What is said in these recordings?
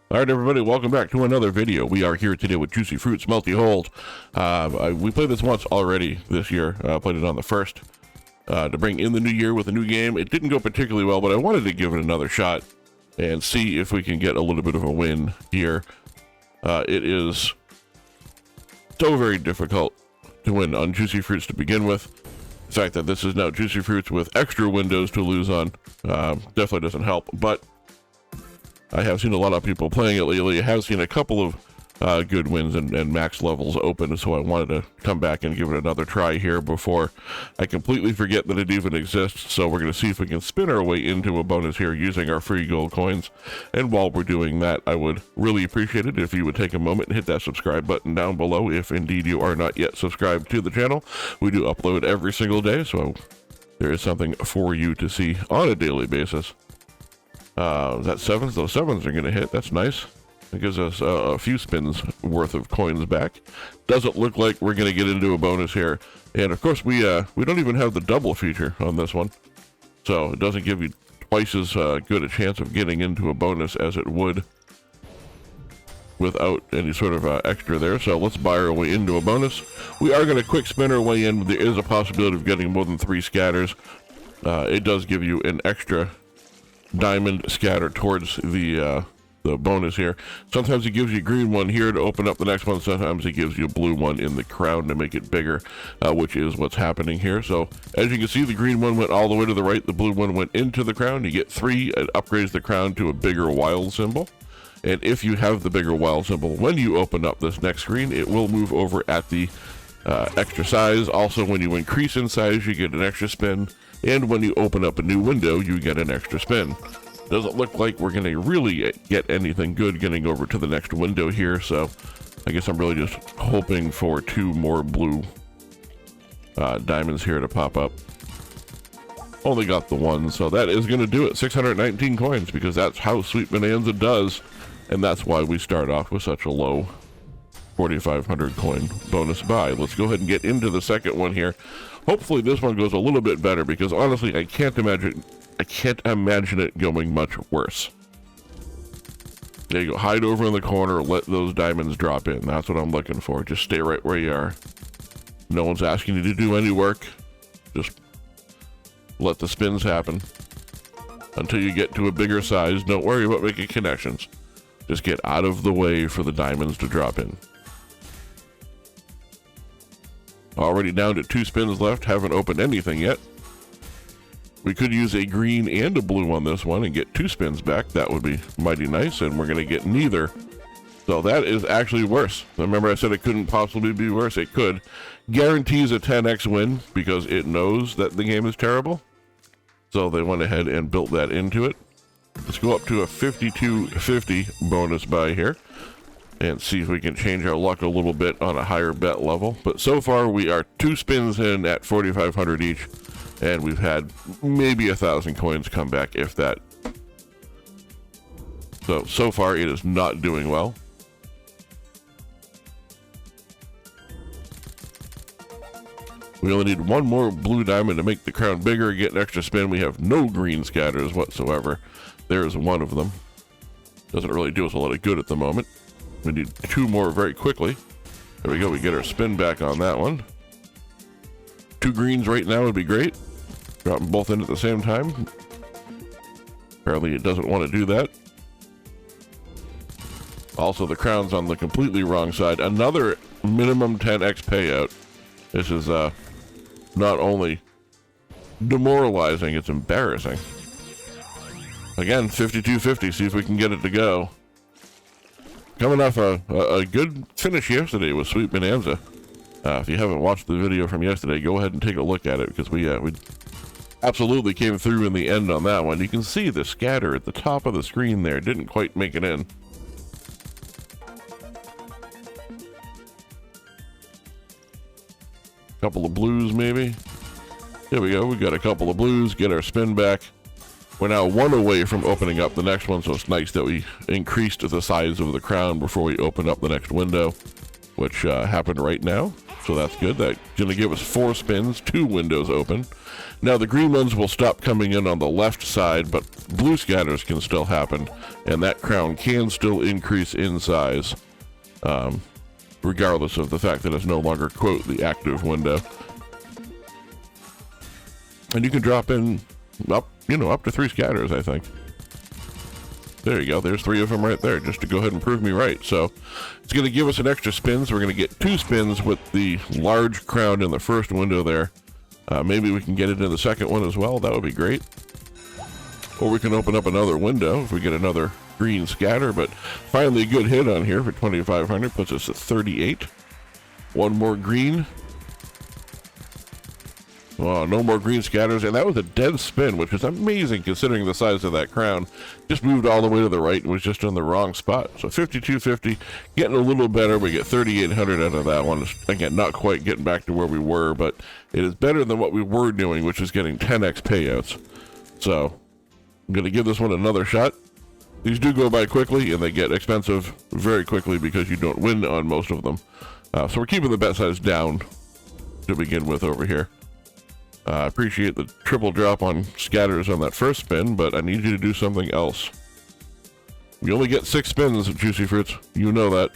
All right, everybody, welcome back to another video. We are here today with Juicy Fruit Multihold. We played this once already this year. Played it on the 1st to bring in the new year with a new game. It didn't go particularly well, but I wanted to give it another shot and see if we can get a little bit of a win here. It is so very difficult to win on Juicy Fruits to begin with. The fact that this is now Juicy Fruits with extra windows to lose on definitely doesn't help, but I have seen a lot of people playing it lately. I have seen a couple of good wins and max levels open, so I wanted to come back and give it another try here before I completely forget that it even exists. So we're going to see if we can spin our way into a bonus here using our free gold coins. And while we're doing that, I would really appreciate it if you would take a moment and hit that subscribe button down below if indeed you are not yet subscribed to the channel. We do upload every single day, so there is something for you to see on a daily basis. Is that sevens? Those sevens are going to hit. That's nice. It gives us a few spins worth of coins back. Doesn't look like we're going to get into a bonus here. And of course, we don't even have the double feature on this one. So it doesn't give you twice as good a chance of getting into a bonus as it would without any sort of extra there. So let's buy our way into a bonus. We are going to quick spin our way in. There is a possibility of getting more than 3 scatters. It does give you an extra diamond scatter towards the bonus here. Sometimes it gives you a green one here to open up the next one. Sometimes it gives you a blue one in the crown to make it bigger, which is what's happening here. So as you can see, the green one went all the way to the right. The blue one went into the crown. You get 3. It upgrades the crown to a bigger wild symbol. And if you have the bigger wild symbol, when you open up this next screen, it will move over at the extra size. Also, when you increase in size, you get an extra spin. And when you open up a new window, you get an extra spin. Doesn't look like we're going to really get anything good getting over to the next window here, so I guess I'm really just hoping for 2 more blue diamonds here to pop up. Only got the 1, so that is going to do it. 619 coins, because that's how Sweet Bonanza does, and that's why we start off with such a low 4,500 coin bonus buy. Let's go ahead and get into the second one here. Hopefully this one goes a little bit better, because honestly I can't imagine it going much worse. There you go. Hide over in the corner, let those diamonds drop in. That's what I'm looking for. Just stay right where you are. No one's asking you to do any work. Just let the spins happen until you get to a bigger size. Don't worry about making connections. Just get out of the way for the diamonds to drop in. Already down to 2 spins left. Haven't opened anything yet. We could use a green and a blue on this one and get 2 spins back. That would be mighty nice, and we're going to get neither. So that is actually worse. Remember I said it couldn't possibly be worse. It could. Guarantees a 10x win because it knows that the game is terrible. So they went ahead and built that into it. Let's go up to a 5250 bonus buy here and see if we can change our luck a little bit on a higher bet level. But so far we are 2 spins in at 4,500 each, and we've had maybe 1,000 coins come back, if that. So far it is not doing well. We only need 1 more blue diamond to make the crown bigger, get an extra spin. We have no green scatters whatsoever. There's 1 of them. Doesn't really do us a lot of good at the moment. We need 2 more very quickly. There we go. We get our spin back on that one. 2 greens right now would be great. Drop them both in at the same time. Apparently it doesn't want to do that. Also, the crown's on the completely wrong side. Another minimum 10x payout. This is not only demoralizing, it's embarrassing. Again, 5250. See if we can get it to go. Coming off a good finish yesterday with Sweet Bonanza. If you haven't watched the video from yesterday, go ahead and take a look at it, because we absolutely came through in the end on that one. You can see the scatter at the top of the screen there. Didn't quite make it in. Couple of blues maybe. There we go. We got a couple of blues. Get our spin back. We're now 1 away from opening up the next one, so it's nice that we increased the size of the crown before we open up the next window, which happened right now. so that's good. That's going to give us 4 spins, 2 windows open. Now the green ones will stop coming in on the left side, but blue scatters can still happen, and that crown can still increase in size, regardless of the fact that it's no longer, quote, the active window. And you can drop in up to 3 scatters, I think. There you go. There's 3 of them right there, just to go ahead and prove me right. So it's going to give us an extra spin. So we're going to get 2 spins with the large crown in the first window there. Maybe we can get it in the second one as well. That would be great. Or we can open up another window if we get another green scatter. But finally a good hit on here for 2,500. Puts us at 38. One more green. Wow, no more green scatters, and that was a dead spin, which is amazing considering the size of that crown. Just moved all the way to the right and was just in the wrong spot. So 5,250, getting a little better. We get 3,800 out of that one. Again, not quite getting back to where we were, but it is better than what we were doing, which is getting 10x payouts. So I'm going to give this one another shot. These do go by quickly, and they get expensive very quickly because you don't win on most of them. So we're keeping the bet size down to begin with over here. I appreciate the triple drop on scatters on that first spin, but I need you to do something else. We only get 6 spins, Juicy Fruits. You know that.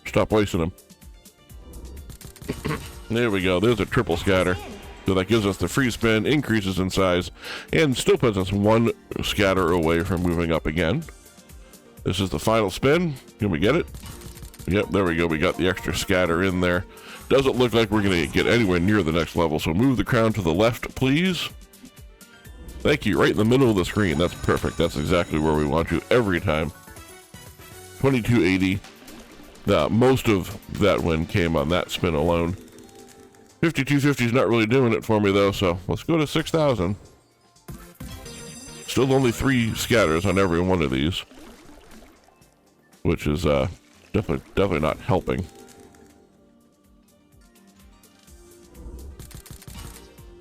Stop wasting them. There we go. There's a triple scatter. So that gives us the free spin, increases in size, and still puts us 1 scatter away from moving up again. This is the final spin. Can we get it? Yep, there we go. We got the extra scatter in there. Doesn't look like we're going to get anywhere near the next level, so move the crown to the left, please. Thank you, right in the middle of the screen. That's perfect. That's exactly where we want you every time. 2280. Most of that win came on that spin alone. 5250 is not really doing it for me, though, so let's go to 6,000. Still only 3 scatters on every one of these, which is definitely not helping.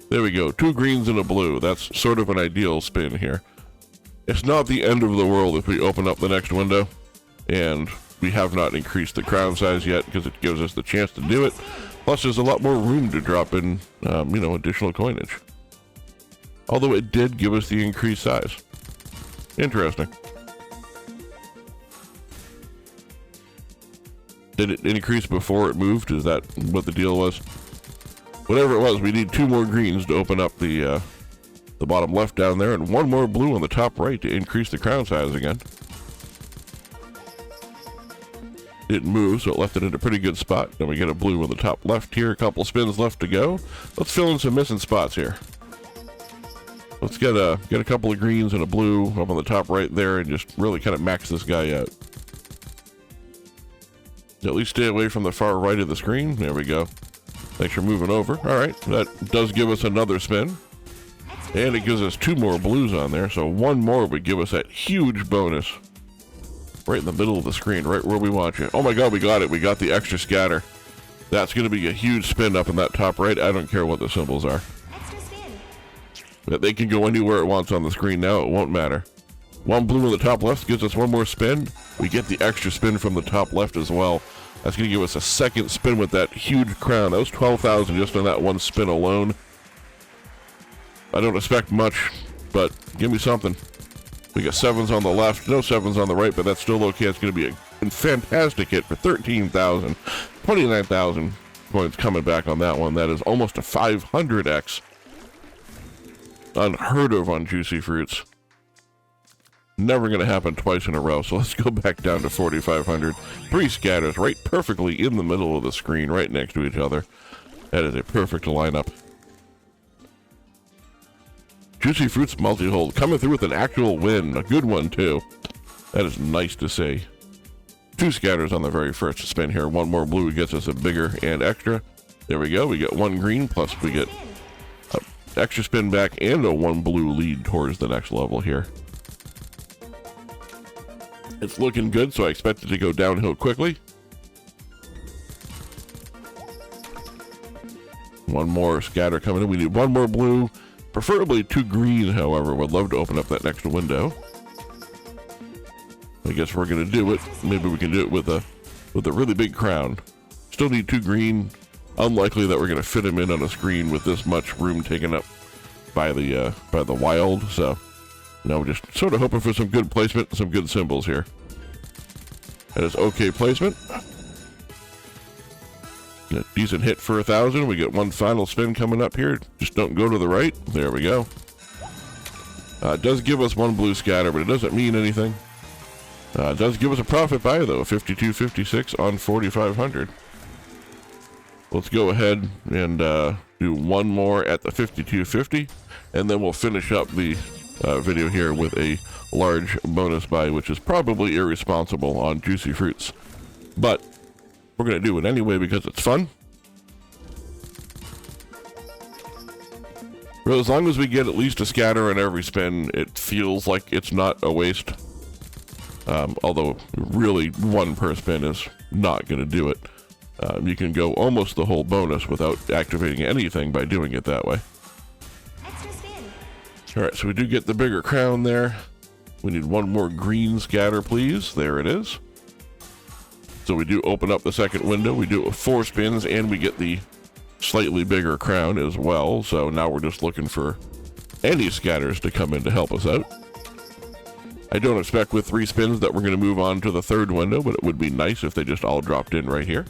There we go, 2 greens and a blue. That's sort of an ideal spin here. It's not the end of the world if we open up the next window, and we have not increased the crown size yet because it gives us the chance to do it. Plus, there's a lot more room to drop in, additional coinage. Although it did give us the increased size. Interesting. Did it increase before it moved? Is that what the deal was? Whatever it was, we need 2 more greens to open up the bottom left down there, and 1 more blue on the top right to increase the crown size again. Didn't move, so it left it in a pretty good spot. Then we get a blue on the top left here. A couple spins left to go. Let's fill in some missing spots here. Let's get a couple of greens and a blue up on the top right there, and just really kind of max this guy out. At least stay away from the far right of the screen. There we go. Thanks for moving over. All right, that does give us another spin. And it gives us 2 more blues on there, so 1 more would give us that huge bonus. Right in the middle of the screen, right where we want you. Oh my god, we got it. We got the extra scatter. That's going to be a huge spin up in that top right. I don't care what the symbols are. But they can go anywhere it wants on the screen now. It won't matter. 1 blue on the top left gives us 1 more spin. We get the extra spin from the top left as well. That's going to give us a 2nd spin with that huge crown. That was 12,000 just on that 1 spin alone. I don't expect much, but give me something. We got 7s on the left, no 7s on the right, but that's still okay. It's going to be a fantastic hit for 13,000. 29,000 points coming back on that one. That is almost a 500x. Unheard of on Juicy Fruits. Never going to happen twice in a row, so let's go back down to 4,500. 3 scatters right perfectly in the middle of the screen, right next to each other. That is a perfect lineup. Juicy Fruits Multihold coming through with an actual win, a good one too. That is nice to see. 2 scatters on the very first spin here. 1 more blue gets us a bigger and extra. There we go, we get 1 green, plus we get an extra spin back and a 1 blue lead towards the next level here. It's looking good, so I expect it to go downhill quickly. 1 more scatter coming in. We need 1 more blue, preferably 2 green, however. Would love to open up that next window. I guess we're going to do it. Maybe we can do it with a really big crown. Still need 2 green, unlikely that we're going to fit him in on a screen with this much room taken up by the wild. So, we're just sort of hoping for some good placement and some good symbols here. That is okay placement. A decent hit for 1,000. We get one final spin coming up here. Just don't go to the right. There we go. It does give us one blue scatter, but it doesn't mean anything. It does give us a profit buy, though. 52.56 on 4,500. Let's go ahead and do one more at the 52.50, and then we'll finish up the video here with a large bonus buy, which is probably irresponsible on Juicy Fruits. But we're going to do it anyway because it's fun. Well, as long as we get at least a scatter in every spin, it feels like it's not a waste. Although, really, one per spin is not going to do it. You can go almost the whole bonus without activating anything by doing it that way. Extra spin. All right, so we do get the bigger crown there. We need one more green scatter, please. There it is. So we do open up the second window. We do it with 4 spins, and we get the slightly bigger crown as well. So now we're just looking for any scatters to come in to help us out. I don't expect with 3 spins that we're going to move on to the third window, but it would be nice if they just all dropped in right here.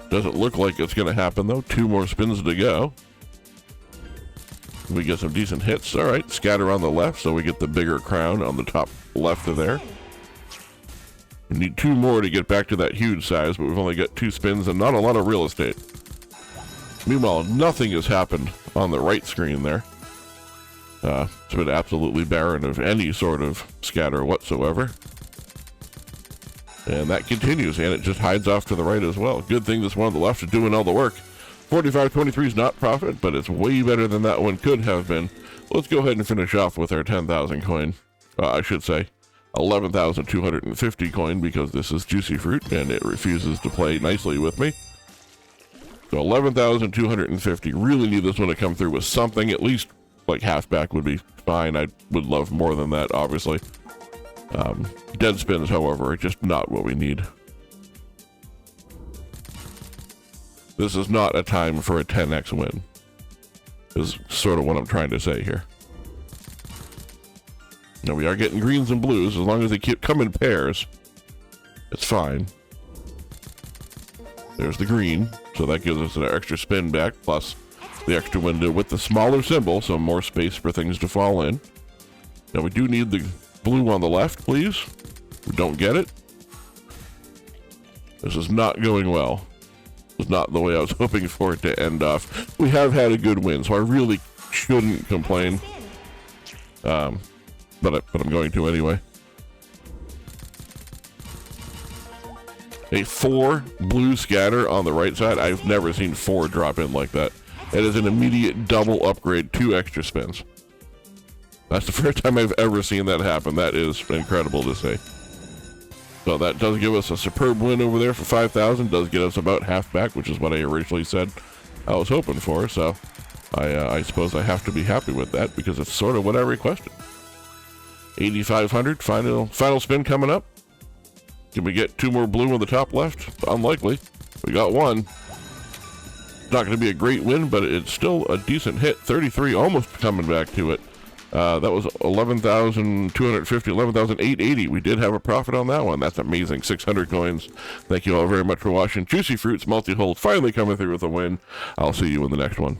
Doesn't look like it's going to happen, though. 2 more spins to go. We get some decent hits. All right, scatter on the left, so we get the bigger crown on the top left of there. We need 2 more to get back to that huge size, but we've only got 2 spins and not a lot of real estate. Meanwhile, nothing has happened on the right screen there. It's been absolutely barren of any sort of scatter whatsoever. And that continues, and it just hides off to the right as well. Good thing this one on the left is doing all the work. 45.23 is not profit, but it's way better than that one could have been. Let's go ahead and finish off with our 10,000 coin. I should say 11,250 coin, because this is Juicy Fruit, and it refuses to play nicely with me. So 11,250. Really need this one to come through with something. At least like halfback would be fine. I would love more than that, obviously. Dead spins, however, are just not what we need. This is not a time for a 10x win, is sort of what I'm trying to say here. Now we are getting greens and blues. As long as they keep coming in pairs, it's fine. There's the green, so that gives us an extra spin back, plus the extra window with the smaller symbol, so more space for things to fall in. Now we do need the blue on the left, please. We don't get it. This is not going well. This is not the way I was hoping for it to end off. We have had a good win, so I really shouldn't complain. But I'm going to anyway. A 4 blue scatter on the right side. I've never seen 4 drop in like that. It is an immediate double upgrade, 2 extra spins. That's the first time I've ever seen that happen. That is incredible to see. So that does give us a superb win over there for 5,000. Does get us about half back, which is what I originally said I was hoping for. So I suppose I have to be happy with that, because it's sort of what I requested. 8,500, final spin coming up. Can we get 2 more blue on the top left? Unlikely. We got 1. Not going to be a great win, but it's still a decent hit. 33, almost coming back to it. That was 11,250, 11,880. We did have a profit on that one. That's amazing. 600 coins. Thank you all very much for watching. Juicy Fruits Multihold finally coming through with a win. I'll see you in the next one.